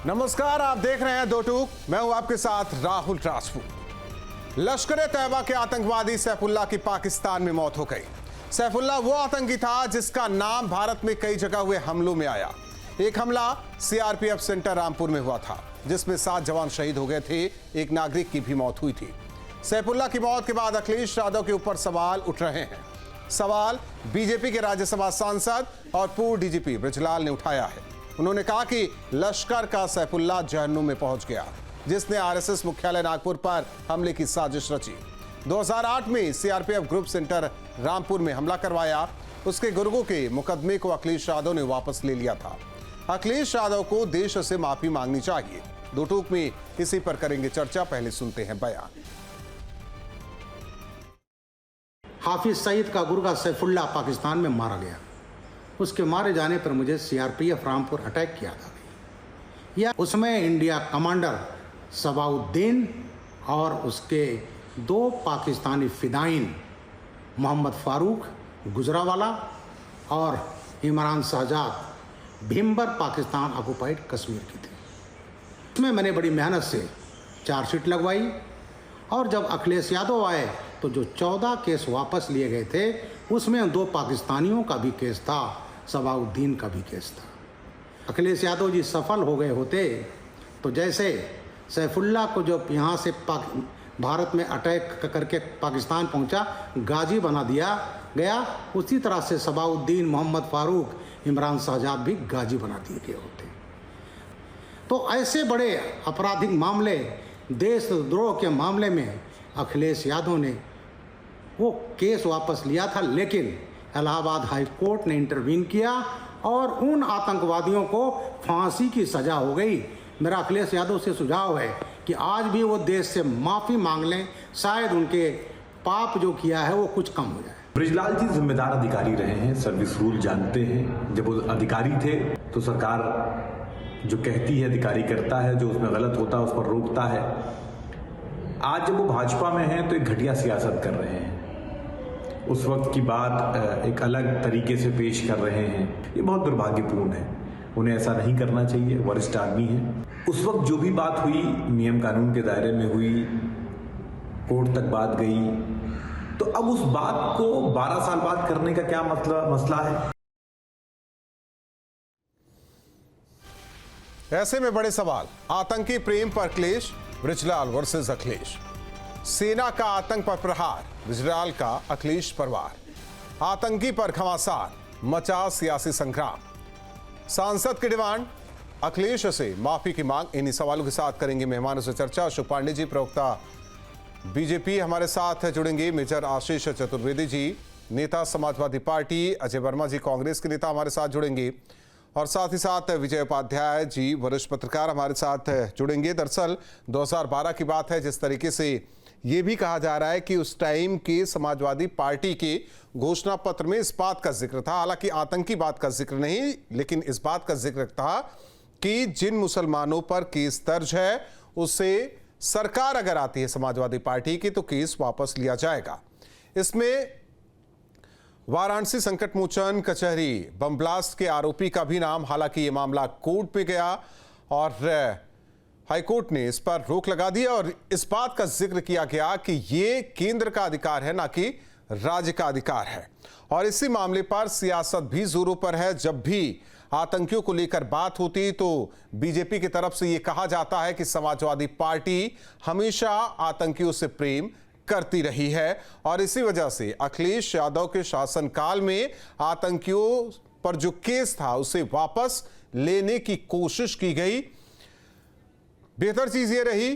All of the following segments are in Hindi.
नमस्कार, आप देख रहे हैं दो टूक। मैं हूं आपके साथ राहुल राजपूत। लश्कर-ए-तैयबा के आतंकवादी सैफुल्लाह की पाकिस्तान में मौत हो गई। सैफुल्लाह वो आतंकी था जिसका नाम भारत में कई जगह हुए हमलों में आया। एक हमला सीआरपीएफ सेंटर रामपुर में हुआ था, जिसमें 7 जवान शहीद हो गए थे। एक नागरिक की भी मौत हुई थी। सैफुल्लाह की मौत के बाद अखिलेश यादव के ऊपर सवाल उठ रहे हैं। सवाल बीजेपी के राज्यसभा सांसद और पूर्व डीजीपी बृजलाल ने उठाया है। उन्होंने कहा कि लश्कर का सैफुल्लाह जहन्नुम में पहुंच गया, जिसने आरएसएस मुख्यालय नागपुर पर हमले की साजिश रची। 2008 में सीआरपीएफ ग्रुप सेंटर रामपुर में हमला करवाया। उसके गुर्गों के मुकदमे को अखिलेश यादव ने वापस ले लिया था। अखिलेश यादव को देश से माफी मांगनी चाहिए। दो टूक में इसी पर करेंगे चर्चा। पहले सुनते हैं बयान। हाफिज सईद का गुर्गा सैफुल्लाह पाकिस्तान में मारा गया। उसके मारे जाने पर मुझे सीआरपीएफ रामपुर अटैक किया था या उसमें इंडिया कमांडर सबाउद्दीन और उसके 2 पाकिस्तानी फिदाइन मोहम्मद फारूक गुजरावाला और इमरान शहजाद भीमबर पाकिस्तान ऑक्युपाइड कश्मीर की थी। इसमें मैंने बड़ी मेहनत से चार्जशीट लगवाई और जब अखिलेश यादव आए तो जो 14 केस वापस लिए गए थे, उसमें 2 पाकिस्तानियों का भी केस था, सबाउद्दीन का भी केस था। अखिलेश यादव जी सफल हो गए होते तो जैसे सैफुल्लाह को जो यहाँ से भारत में अटैक करके पाकिस्तान पहुँचा, गाजी बना दिया गया, उसी तरह से सबाउद्दीन, मोहम्मद फारूक, इमरान शहजाद भी गाजी बना दिए गए होते। तो ऐसे बड़े आपराधिक मामले, देशद्रोह के मामले में अखिलेश यादव ने वो केस वापस लिया था, लेकिन इलाहाबाद हाई कोर्ट ने इंटरवीन किया और उन आतंकवादियों को फांसी की सजा हो गई। मेरा अखिलेश यादव से सुझाव है कि आज भी वो देश से माफ़ी मांग लें, शायद उनके पाप जो किया है वो कुछ कम हो जाए। बृजलाल जी जिम्मेदार अधिकारी रहे हैं, सर्विस रूल जानते हैं। जब वो अधिकारी थे तो सरकार जो कहती है अधिकारी करता है, जो उसमें गलत होता है उस पर रोकता है। आज जब वो भाजपा में हैं तो एक घटिया सियासत कर रहे हैं। उस वक्त की बात एक अलग तरीके से पेश कर रहे हैं। ये बहुत दुर्भाग्यपूर्ण है। उन्हें ऐसा नहीं करना चाहिए। वरिष्ठ आदमी हैं। उस वक्त जो भी बात हुई नियम कानून के दायरे में हुई, कोर्ट तक बात गई, तो अब उस बात को 12 साल बाद करने का क्या मसला है? ऐसे में बड़े सवाल। आतंकी प्रेम पर क्लेश, बृजलाल वर्सेस अखिलेश। सेना का आतंक पर प्रहार, बृजलाल का अखिलेश परिवार। आतंकी पर घमासान, मचा सियासी संग्राम। सांसद की डिमांड, अखिलेश से माफी की मांग। इन्हीं सवालों के साथ करेंगे मेहमानों से चर्चा। अशोक पांडे जी, प्रवक्ता बीजेपी, हमारे साथ जुड़ेंगे। मेजर आशीष चतुर्वेदी जी, नेता समाजवादी पार्टी। अजय वर्मा जी, कांग्रेस के नेता, हमारे साथ जुड़ेंगे। और साथ ही साथ विजय उपाध्याय जी, वरिष्ठ पत्रकार, हमारे साथ जुड़ेंगे। दरअसल 2012 की बात है, जिस तरीके से ये भी कहा जा रहा है कि उस टाइम के समाजवादी पार्टी के घोषणा पत्र में इस बात का जिक्र था, हालांकि आतंकी बात का जिक्र नहीं, लेकिन इस बात का जिक्र था कि जिन मुसलमानों पर केस दर्ज है, उससे सरकार अगर आती है समाजवादी पार्टी की तो केस वापस लिया जाएगा। इसमें वाराणसी संकट मोचन कचहरी बम ब्लास्ट के आरोपी का भी नाम, हालांकि यह मामला कोर्ट में गया और हाईकोर्ट ने इस पर रोक लगा दी और इस बात का जिक्र किया गया कि यह केंद्र का अधिकार है, ना कि राज्य का अधिकार है। और इसी मामले पर सियासत भी जोरों पर है। जब भी आतंकियों को लेकर बात होती तो बीजेपी की तरफ से यह कहा जाता है कि समाजवादी पार्टी हमेशा आतंकियों से प्रेम करती रही है और इसी वजह से अखिलेश यादव के शासनकाल में आतंकियों पर जो केस था उसे वापस लेने की कोशिश की गई। बेहतर चीज यह रही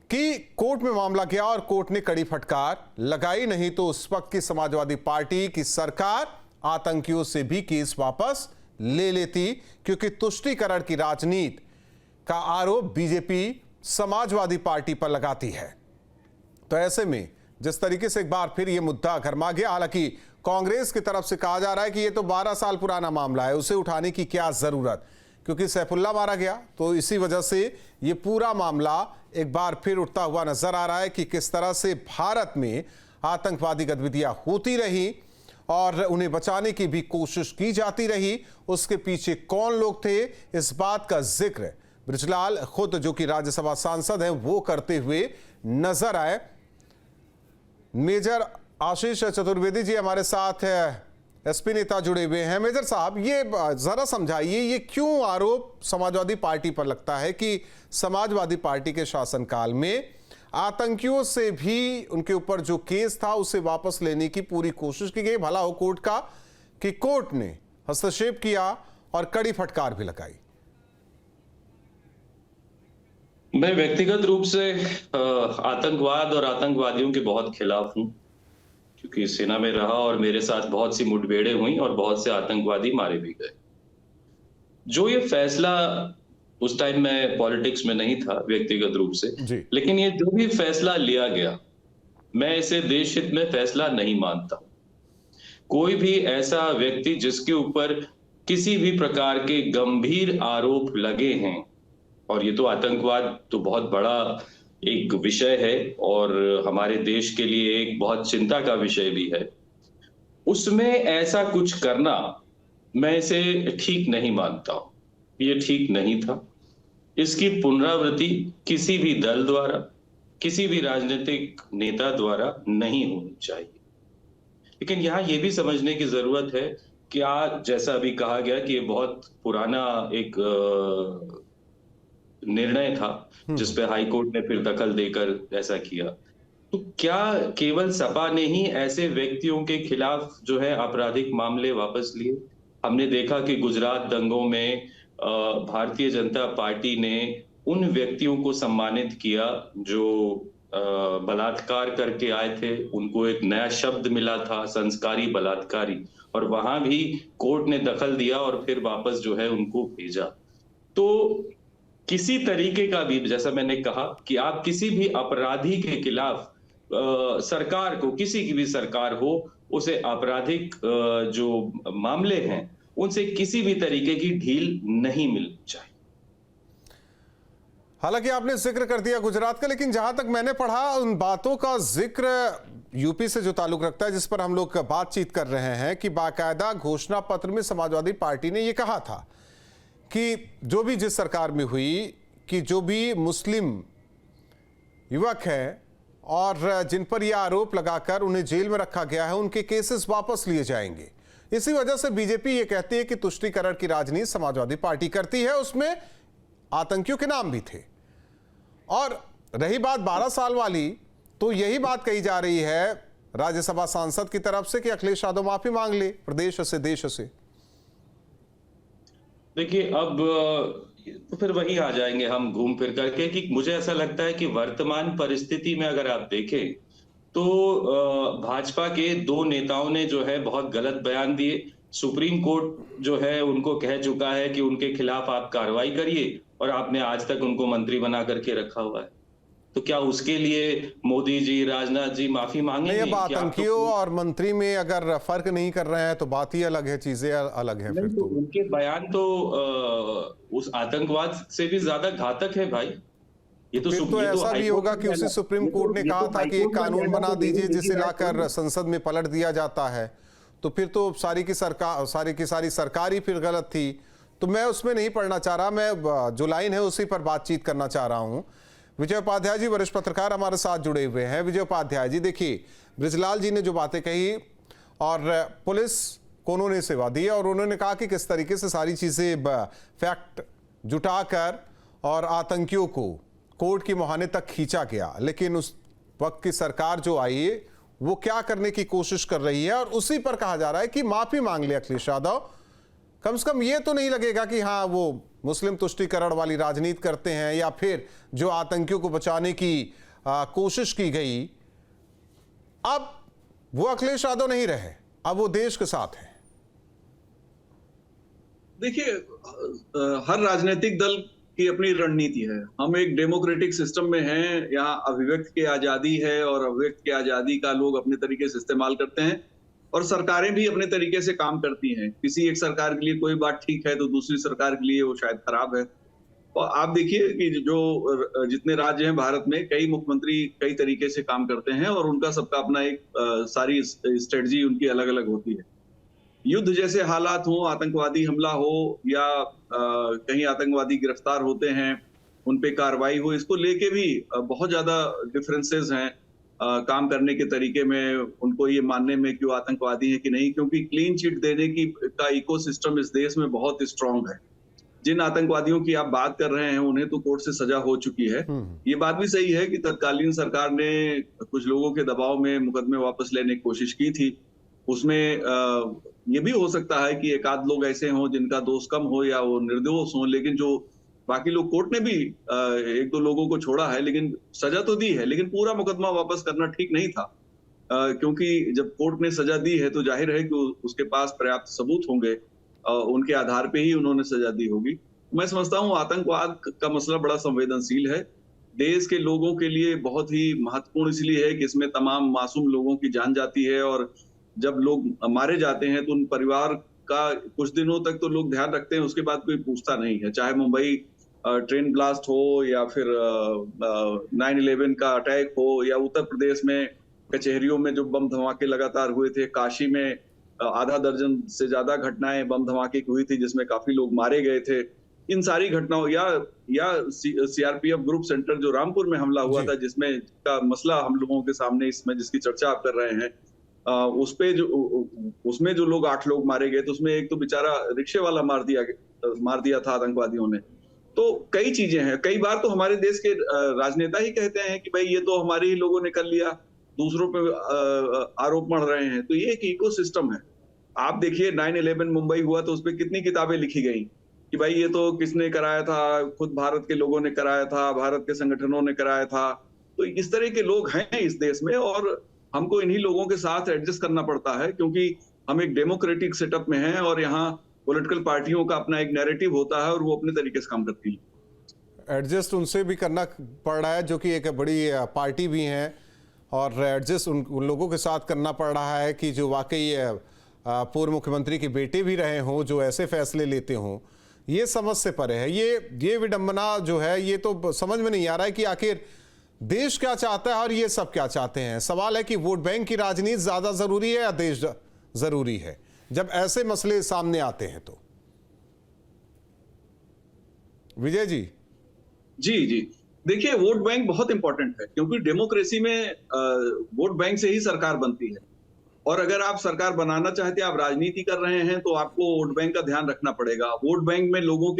कि कोर्ट में मामला गया और कोर्ट ने कड़ी फटकार लगाई, नहीं तो उस वक्त की समाजवादी पार्टी की सरकार आतंकियों से भी केस वापस ले लेती, क्योंकि तुष्टीकरण की राजनीति का आरोप बीजेपी समाजवादी पार्टी पर लगाती है। तो ऐसे में जिस तरीके से एक बार फिर यह मुद्दा गरमा गया, हालांकि कांग्रेस की तरफ से कहा जा रहा है कि यह तो 12 साल पुराना मामला है, उसे उठाने की क्या जरूरत, क्योंकि सैफुल्लाह मारा गया। तो इसी वजह से यह पूरा मामला एक बार फिर उठता हुआ नजर आ रहा है कि किस तरह से भारत में आतंकवादी गतिविधियां होती रही और उन्हें बचाने की भी कोशिश की जाती रही। उसके पीछे कौन लोग थे, इस बात का जिक्र बृजलाल खुद जो कि राज्यसभा सांसद हैं वो करते हुए नजर आए। मेजर आशीष चतुर्वेदी जी हमारे साथ एसपी नेता जुड़े हुए हैं। मेजर साहब, ये जरा समझाइए, ये क्यों आरोप समाजवादी पार्टी पर लगता है कि समाजवादी पार्टी के शासनकाल में आतंकियों से भी उनके ऊपर जो केस था उसे वापस लेने की पूरी कोशिश की गई। भला हो कोर्ट का कि कोर्ट ने हस्तक्षेप किया और कड़ी फटकार भी लगाई। मैं व्यक्तिगत रूप से आतंकवाद और आतंकवादियों के बहुत खिलाफ हूं, क्योंकि सेना में रहा और मेरे साथ बहुत सी मुठभेड़ें हुई और बहुत से आतंकवादी मारे भी गए। जो ये फैसला, उस टाइम मैं पॉलिटिक्स में नहीं था व्यक्तिगत रूप से, लेकिन ये जो भी फैसला लिया गया, मैं इसे देश हित में फैसला नहीं मानता। कोई भी ऐसा व्यक्ति जिसके ऊपर किसी भी प्रकार के गंभीर आरोप लगे हैं, और ये तो आतंकवाद तो बहुत बड़ा एक विषय है और हमारे देश के लिए एक बहुत चिंता का विषय भी है, उसमें ऐसा कुछ करना मैं इसे ठीक नहीं मानता हूं। ये ठीक नहीं था। इसकी पुनरावृत्ति किसी भी दल द्वारा, किसी भी राजनीतिक नेता द्वारा नहीं होनी चाहिए। लेकिन यहाँ ये भी समझने की जरूरत है कि आज जैसा अभी कहा गया कि ये बहुत पुराना एक निर्णय था जिस पे हाई कोर्ट ने फिर दखल देकर ऐसा किया, तो क्या केवल सपा ने ही ऐसे व्यक्तियों के खिलाफ जो है आपराधिक मामले वापस लिए? हमने देखा कि गुजरात दंगों में भारतीय जनता पार्टी ने उन व्यक्तियों को सम्मानित किया जो बलात्कार करके आए थे। उनको एक नया शब्द मिला था, संस्कारी बलात्कारी, और वहां भी कोर्ट ने दखल दिया और फिर वापस जो है उनको भेजा। तो किसी तरीके का भी, जैसा मैंने कहा कि आप किसी भी अपराधी के खिलाफ सरकार को, किसी की भी सरकार हो, उसे आपराधिक जो मामले हैं उनसे किसी भी तरीके की ढील नहीं मिलनी चाहिए। हालांकि आपने जिक्र कर दिया गुजरात का, लेकिन जहां तक मैंने पढ़ा उन बातों का जिक्र यूपी से जो ताल्लुक रखता है, जिस पर हम लोग बातचीत कर रहे हैं, कि बाकायदा घोषणा पत्र में समाजवादी पार्टी ने यह कहा था कि जो भी जिस सरकार में हुई कि जो भी मुस्लिम युवक है और जिन पर यह आरोप लगाकर उन्हें जेल में रखा गया है, उनके केसेस वापस लिए जाएंगे। इसी वजह से बीजेपी ये कहती है कि तुष्टीकरण की राजनीति समाजवादी पार्टी करती है, उसमें आतंकियों के नाम भी थे। और रही बात 12 साल वाली, तो यही बात कही जा रही है राज्यसभा सांसद की तरफ से कि अखिलेश यादव माफी मांग ले प्रदेश से, देश से। देखिए, अब तो फिर वही आ जाएंगे हम घूम फिर करके कि मुझे ऐसा लगता है कि वर्तमान परिस्थिति में अगर आप देखें तो भाजपा के 2 नेताओं ने जो है बहुत गलत बयान दिए। सुप्रीम कोर्ट जो है उनको कह चुका है कि उनके खिलाफ आप कार्रवाई करिए, और आपने आज तक उनको मंत्री बना करके रखा हुआ है। तो क्या उसके लिए मोदी जी, राजनाथ जी माफी मांगेंगे? नहीं, अब आतंकियों और मंत्री में अगर फर्क नहीं कर रहे हैं तो बात ही अलग है, चीजें अलग हैं। फिर तो उनके बयान तो उस आतंकवाद से भी ज्यादा घातक है भाई। ये तो फिर तो ऐसा भी होगा कि उसी सुप्रीम कोर्ट ने कहा था कि एक कानून बना दीजिए जिसे लाकर संसद में पलट दिया जाता है, तो फिर तो सारी की सारी सरकार ही फिर गलत थी। तो मैं उसमें नहीं पढ़ना चाह रहा, मैं जो लाइन है उसी पर बातचीत करना चाह रहा हूं। विजय उपाध्याय जी वरिष्ठ पत्रकार हमारे साथ जुड़े हुए हैं। विजय उपाध्याय जी, देखिए बृजलाल जी ने जो बातें कही और पुलिस को उन्होंने सेवा दी और उन्होंने कहा कि किस तरीके से सारी चीजें फैक्ट जुटाकर और आतंकियों को कोर्ट की मुहाने तक खींचा गया, लेकिन उस वक्त की सरकार जो आई वो क्या करने की कोशिश कर रही है, और उसी पर कहा जा रहा है कि माफी मांग ले अखिलेश यादव। कम से कम ये तो नहीं लगेगा कि हाँ वो मुस्लिम तुष्टीकरण वाली राजनीति करते हैं, या फिर जो आतंकियों को बचाने की कोशिश की गई, अब वो अखिलेश यादव नहीं रहे, अब वो देश के साथ है। देखिए, हर राजनीतिक दल की अपनी रणनीति है। हम एक डेमोक्रेटिक सिस्टम में हैं, यहाँ अभिव्यक्ति की आजादी है और अभिव्यक्ति की आजादी का लोग अपने तरीके से इस्तेमाल करते हैं, और सरकारें भी अपने तरीके से काम करती हैं। किसी एक सरकार के लिए कोई बात ठीक है तो दूसरी सरकार के लिए वो शायद खराब है। और आप देखिए कि जो जितने राज्य हैं भारत में, कई मुख्यमंत्री कई तरीके से काम करते हैं और उनका सबका अपना एक सारी स्ट्रेटजी उनकी अलग अलग होती है। युद्ध जैसे हालात हो, आतंकवादी हमला हो या कहीं आतंकवादी गिरफ्तार होते हैं, उन पे कार्रवाई हो, इसको लेके भी बहुत ज्यादा डिफरेंसेस हैं काम करने के तरीके में, उनको ये मानने में कि वो आतंकवादी है कि नहीं, क्योंकि क्लीन चिट देने की का इकोसिस्टम इस देश में बहुत स्ट्रांग है। जिन आतंकवादियों की आप बात कर रहे हैं उन्हें तो कोर्ट से सजा हो चुकी है। ये बात भी सही है कि तत्कालीन सरकार ने कुछ लोगों के दबाव में मुकदमे वापस लेने की कोशिश की थी। उसमें ये भी हो सकता है कि एक आध लोग ऐसे हों जिनका दोष कम हो या वो निर्दोष हों, लेकिन जो बाकी लोग, कोर्ट ने भी एक दो लोगों को छोड़ा है, लेकिन सजा तो दी है, लेकिन पूरा मुकदमा वापस करना ठीक नहीं था, क्योंकि जब कोर्ट ने सजा दी है तो जाहिर है कि उसके पास पर्याप्त सबूत होंगे, उनके आधार पे ही उन्होंने सजा दी होगी। मैं समझता हूँ आतंकवाद का मसला बड़ा संवेदनशील है, देश के लोगों के लिए बहुत ही महत्वपूर्ण इसलिए है कि इसमें तमाम मासूम लोगों की जान जाती है, और जब लोग मारे जाते हैं तो उन परिवार का कुछ दिनों तक तो लोग ध्यान रखते हैं, उसके बाद कोई पूछता नहीं है। चाहे मुंबई ट्रेन ब्लास्ट हो या फिर 9/11 का अटैक हो, या उत्तर प्रदेश में कचहरियों में जो बम धमाके लगातार हुए थे, काशी में आधा दर्जन से ज्यादा घटनाएं बम धमाके की हुई थी जिसमें काफी लोग मारे गए थे। इन सारी घटनाओं या सीआरपीएफ ग्रुप सेंटर जो रामपुर में हमला हुआ था, जिसमें का मसला हम लोगों के सामने इसमें जिसकी चर्चा आप कर रहे हैं, उसमें जो लोग 8 लोग मारे गए, तो उसमें एक तो बेचारा रिक्शे वाला मार दिया था आतंकवादियों ने। तो कई चीजें हैं। कई बार तो हमारे देश के राजनेता ही कहते हैं कि भाई ये तो हमारे ही लोगों ने कर लिया, दूसरों पे आरोप मढ़ रहे हैं। तो ये एक इकोसिस्टम है। आप देखिए 9/11 मुंबई हुआ तो उसपे कितनी किताबें लिखी गई कि भाई ये तो किसने कराया था, खुद भारत के लोगों ने कराया था, भारत के संगठनों ने कराया था। तो इस तरह के लोग हैं इस देश में, और हमको इन्हीं लोगों के साथ एडजस्ट करना पड़ता है, क्योंकि हम एक डेमोक्रेटिक सेटअप में हैं और यहाँ पॉलिटिकल पार्टियों का अपना एक नैरेटिव होता है और वो अपने तरीके से काम करती है। एडजस्ट उनसे भी करना पड़ रहा है जो कि एक बड़ी पार्टी भी हैं, और एडजस्ट उन लोगों के साथ करना पड़ रहा है कि जो वाकई पूर्व मुख्यमंत्री के बेटे भी रहे हों, जो ऐसे फैसले लेते हों। ये समझ से परे है। ये विडंबना जो है, ये तो समझ में नहीं आ रहा है कि आखिर देश क्या चाहता है और ये सब क्या चाहते हैं। सवाल है कि वोट बैंक की राजनीति ज्यादा जरूरी है या देश जरूरी है, जब ऐसे मसले सामने आते हैं तो। विजय जी। जी देखिए, वोट बैंक बहुत इंपॉर्टेंट है, क्योंकि डेमोक्रेसी में वोट बैंक से ही सरकार बनती है, और अगर आप सरकार बनाना चाहते हैं, आप राजनीति कर रहे हैं, तो आपको वोट बैंक का ध्यान रखना पड़ेगा। वोट बैंक में लोगों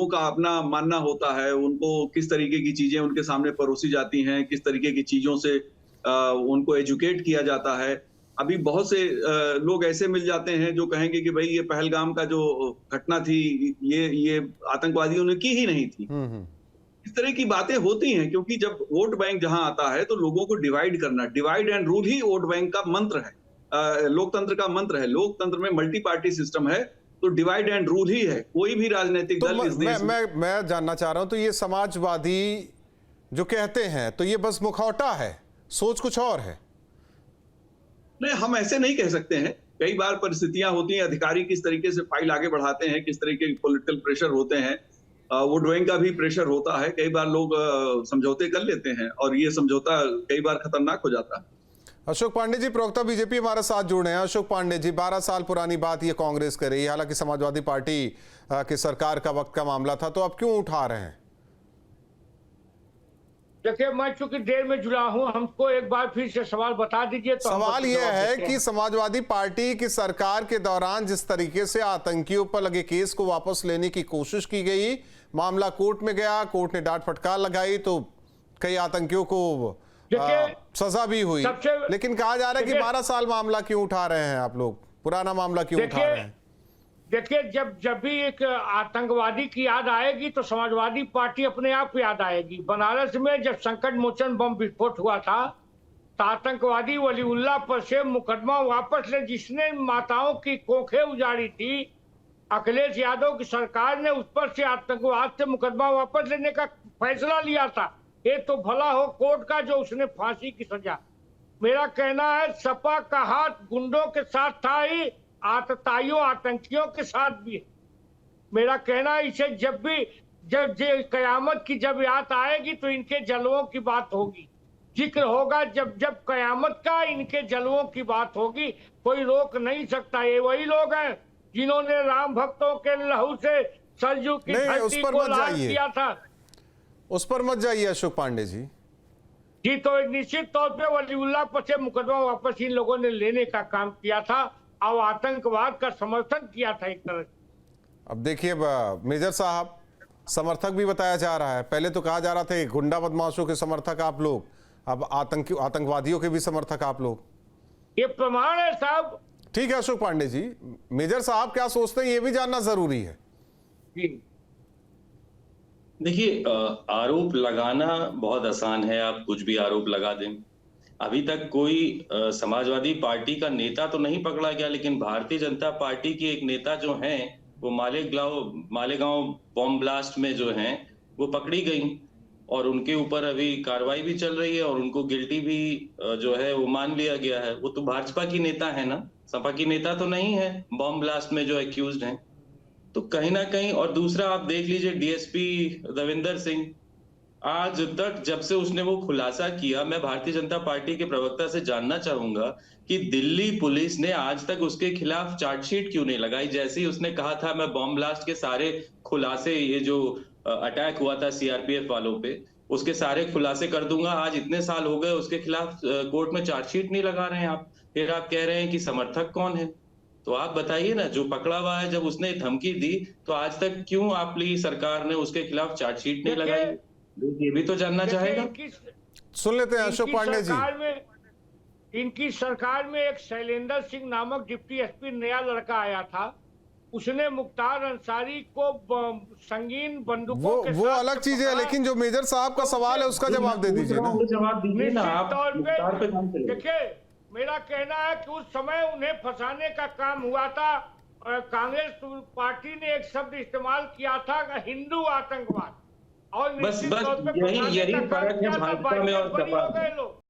का अपना मानना होता है, उनको किस तरीके की चीजें उनके सामने परोसी जाती हैं, किस तरीके की चीजों से उनको एजुकेट किया जाता है। अभी बहुत से लोग ऐसे मिल जाते हैं जो कहेंगे कि भाई ये पहलगाम का जो घटना थी, ये आतंकवादियों ने की ही नहीं थी। इस तरह की बातें होती हैं, क्योंकि जब वोट बैंक जहां आता है तो लोगों को डिवाइड करना, divide and rule he vote bank का मंत्र है, लोकतंत्र का मंत्र है। लोकतंत्र में मल्टी पार्टी सिस्टम है, तो डिवाइड एंड रूल ही है। कोई भी राजनीतिक तो दल इस देश मैं जानना चाह रहा हूं, तो ये समाजवादी जो कहते हैं, तो ये बस मुखौटा है, सोच कुछ और है? नहीं, हम ऐसे नहीं कह सकते हैं। कई बार परिस्थितियां होती हैं, अधिकारी किस तरीके से फाइल आगे बढ़ाते हैं, किस तरीके के पॉलिटिकल प्रेशर होते हैं, वोट बैंक का भी प्रेशर होता है। कई बार लोग समझौते कर लेते हैं और ये समझौता कई बार खतरनाक हो जाता है। अशोक पांडे जी, प्रवक्ता बीजेपी, हमारे साथ जुड़े हैं। अशोक पांडे जी, 12 साल पुरानी बात ये कांग्रेस कर रही है, हालांकि समाजवादी पार्टी की सरकार का वक्त का मामला था, तो अब क्यों उठा रहे हैं? देखिए, मैं चूंकि देर में जुड़ा हूं, हमको एक बार फिर से सवाल बता दीजिए। तो सवाल यह है कि समाजवादी पार्टी की सरकार के दौरान जिस तरीके से आतंकियों पर लगे केस को वापस लेने की कोशिश की गई, मामला कोर्ट में गया, कोर्ट ने डांट फटकार लगाई, तो कई आतंकियों को सजा भी हुई, लेकिन कहा जा रहा है कि 12 साल मामला क्यों उठा रहे हैं आप लोग, पुराना मामला क्यों उठा रहे हैं? देखिए, जब भी एक आतंकवादी की याद आएगी तो समाजवादी पार्टी अपने आप याद आएगी। बनारस में जब संकट मोचन बम विस्फोट हुआ था, तो आतंकवादी वलीउल्लाह पर से मुकदमा वापस ले, जिसने माताओं की कोखें उजाड़ी थी, अखिलेश यादव की सरकार ने उस पर से आतंकवाद से मुकदमा वापस लेने का फैसला लिया था। ये तो भला हो कोर्ट का जो उसने फांसी की सजा। मेरा कहना है, सपा का हाथ गुंडों के साथ था ही, आतताइयों आतंकियों के साथ भी। मेरा कहना है, इसे जब कयामत की जब याद आएगी तो इनके जलवों की बात होगी, जिक्र होगा जब कयामत का इनके जलवों की बात होगी। कोई रोक नहीं सकता। ये वही लोग हैं जिन्होंने राम भक्तों के लहू से सलजूक की नहीं, उस धरती पर को मत लाल जाइए। किया था। उस पर मत जाइए अशोक पांडे जी। जी, तो निश्चित तौर पे वलीउल्लाह पर से मुकदमा वापस इन लोगों ने लेने का काम किया था और आतंकवाद का समर्थन किया था एक तरह से। अब देखिए मेजर साहब, समर्थक भी बताया जा रहा है। पहले तो कहा जा रहा था गुंडा बदमाशों के समर्थक आप लोग, अब आतंकवादियों के भी समर्थक आप लोग। ये प्रमाण है साहब। ठीक है अशोक पांडे जी, मेजर साहब क्या सोचते हैं ये भी जानना जरूरी है। जी देखिए, आरोप लगाना बहुत आसान है, आप कुछ भी आरोप लगा दें। अभी तक कोई समाजवादी पार्टी का नेता तो नहीं पकड़ा गया, लेकिन भारतीय जनता पार्टी की एक नेता जो हैं वो मालेगांव बॉम्ब ब्लास्ट में जो हैं वो पकड़ी गई और उनके ऊपर अभी कार्रवाई भी चल रही है और उनको गिल्टी भी जो है वो मान लिया गया है। वो तो भाजपा की नेता है ना, सपा की नेता तो नहीं है बॉम्ब ब्लास्ट में जो एक्यूज्ड हैं। तो कहीं ना कहीं, और दूसरा आप देख लीजिए डीएसपी दविंदर सिंह, आज तक जब से उसने वो खुलासा किया, मैं भारतीय जनता पार्टी के प्रवक्ता से जानना चाहूंगा कि दिल्ली पुलिस ने आज तक उसके खिलाफ चार्जशीट क्यों नहीं लगाई। जैसे ही उसने कहा था मैं बॉम्ब ब्लास्ट के सारे खुलासे, ये जो अटैक हुआ था सीआरपीएफ वालों पे, उसके सारे खुलासे कर दूंगा, आज इतने साल हो गए उसके खिलाफ कोर्ट में चार्जशीट नहीं लगा रहे हैं आप। फिर आप कह रहे हैं कि समर्थक कौन है। तो आप बताइए ना, जो पकड़ा हुआ है, जब उसने धमकी दी तो आज तक क्यों आपकी सरकार ने उसके खिलाफ चार्जशीट नहीं लगाई, ये भी तो जानना चाहेगा। सुन लेते हैं अशोक पांडे जी। इनकी सरकार में एक शैलेंद्र सिंह नामक डिप्टी एसपी नया लड़का आया था, उसने मुख्तार अंसारी को संगीन बंदूकों के वो साथ अलग चीज है, लेकिन जो मेजर साहब का सवाल है उसका जवाब दे दीजिए ना। जवाब दीजिए ना आप। देखिए, मेरा कहना है कि उस समय उन्हें फंसाने का काम हुआ था। कांग्रेस पार्टी ने एक शब्द इस्तेमाल किया था, हिंदू आतंकवाद, और बस यही फर्क है भाजपा में और सपा में।